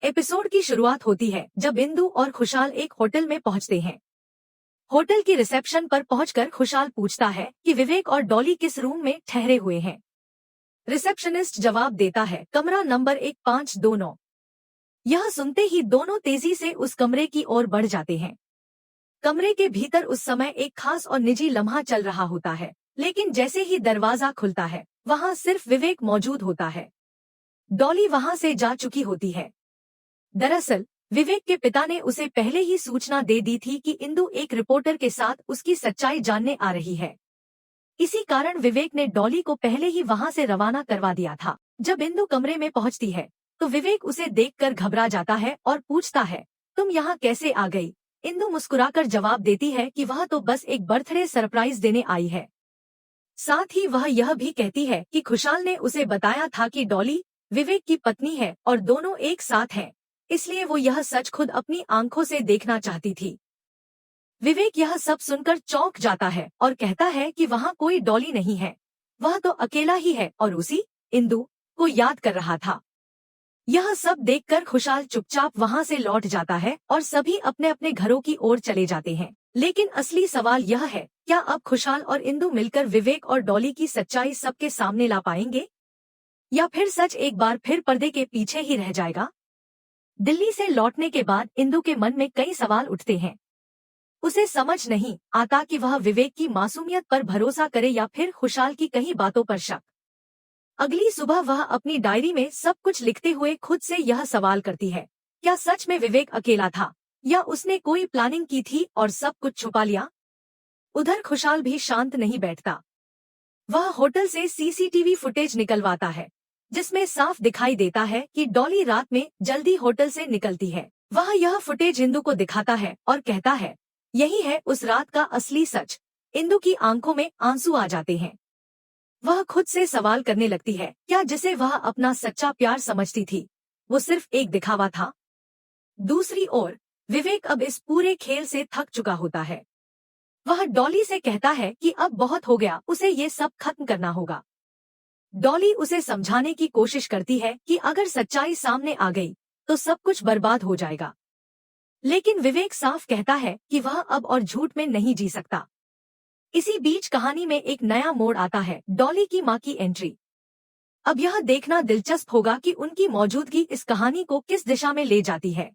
Episode की शुरुआत होती है जब इंदु और खुशहाल एक होटल में पहुंचते हैं। होटल की रिसेप्शन पर पहुंचकर खुशहाल पूछता है कि विवेक और डॉली किस रूम में ठहरे हुए हैं। रिसेप्शनिस्ट जवाब देता है, कमरा नंबर 1529। यह सुनते ही दोनों तेजी से उस कमरे की ओर बढ़ जाते हैं। कमरे के भीतर उस समय एक खास और निजी लम्हा चल रहा होता है, लेकिन जैसे ही दरवाजा खुलता है वहाँ सिर्फ विवेक मौजूद होता है। डॉली वहाँ से जा चुकी होती है। दरअसल विवेक के पिता ने उसे पहले ही सूचना दे दी थी कि इंदु एक रिपोर्टर के साथ उसकी सच्चाई जानने आ रही है। इसी कारण विवेक ने डॉली को पहले ही वहां से रवाना करवा दिया था। जब इंदु कमरे में पहुंचती है तो विवेक उसे देखकर घबरा जाता है और पूछता है, तुम यहाँ कैसे आ गई? इंदु मुस्कुराकर जवाब देती है कि वह तो बस एक बर्थडे सरप्राइज देने आई है। साथ ही वह यह भी कहती है कि खुशहाल ने उसे बताया था कि डॉली विवेक की पत्नी है और दोनों एक साथ हैं, इसलिए वो यह सच खुद अपनी आंखों से देखना चाहती थी। विवेक यह सब सुनकर चौंक जाता है और कहता है कि वहाँ कोई डॉली नहीं है, वह तो अकेला ही है और उसी इंदु को याद कर रहा था। यह सब देखकर खुशहाल चुपचाप वहाँ से लौट जाता है और सभी अपने अपने घरों की ओर चले जाते हैं। लेकिन असली सवाल यह है, क्या अब खुशहाल और इंदु मिलकर विवेक और डॉली की सच्चाई सबके सामने ला पाएंगे, या फिर सच एक बार फिर पर्दे के पीछे ही रह जाएगा? दिल्ली से लौटने के बाद इंदु के मन में कई सवाल उठते हैं। उसे समझ नहीं आता कि वह विवेक की मासूमियत पर भरोसा करे या फिर खुशहाल की कई बातों पर शक। अगली सुबह वह अपनी डायरी में सब कुछ लिखते हुए खुद से यह सवाल करती है, क्या सच में विवेक अकेला था या उसने कोई प्लानिंग की थी और सब कुछ छुपा लिया? उधर खुशहाल भी शांत नहीं बैठता। वह होटल से सीसीटीवी फुटेज निकलवाता है, जिसमें साफ दिखाई देता है कि डॉली रात में जल्दी होटल से निकलती है। वह यह फुटेज इंदु को दिखाता है और कहता है, यही है उस रात का असली सच। इंदु की आंखों में आंसू आ जाते हैं। वह खुद से सवाल करने लगती है, क्या जिसे वह अपना सच्चा प्यार समझती थी वो सिर्फ एक दिखावा था? दूसरी ओर विवेक अब इस पूरे खेल से थक चुका होता है। वह डॉली से कहता है कि अब बहुत हो गया, उसे ये सब खत्म करना होगा। डॉली उसे समझाने की कोशिश करती है कि अगर सच्चाई सामने आ गई तो सब कुछ बर्बाद हो जाएगा। लेकिन विवेक साफ कहता है कि वह अब और झूठ में नहीं जी सकता। इसी बीच कहानी में एक नया मोड़ आता है, डॉली की मां की एंट्री। अब यह देखना दिलचस्प होगा कि उनकी मौजूदगी इस कहानी को किस दिशा में ले जाती है।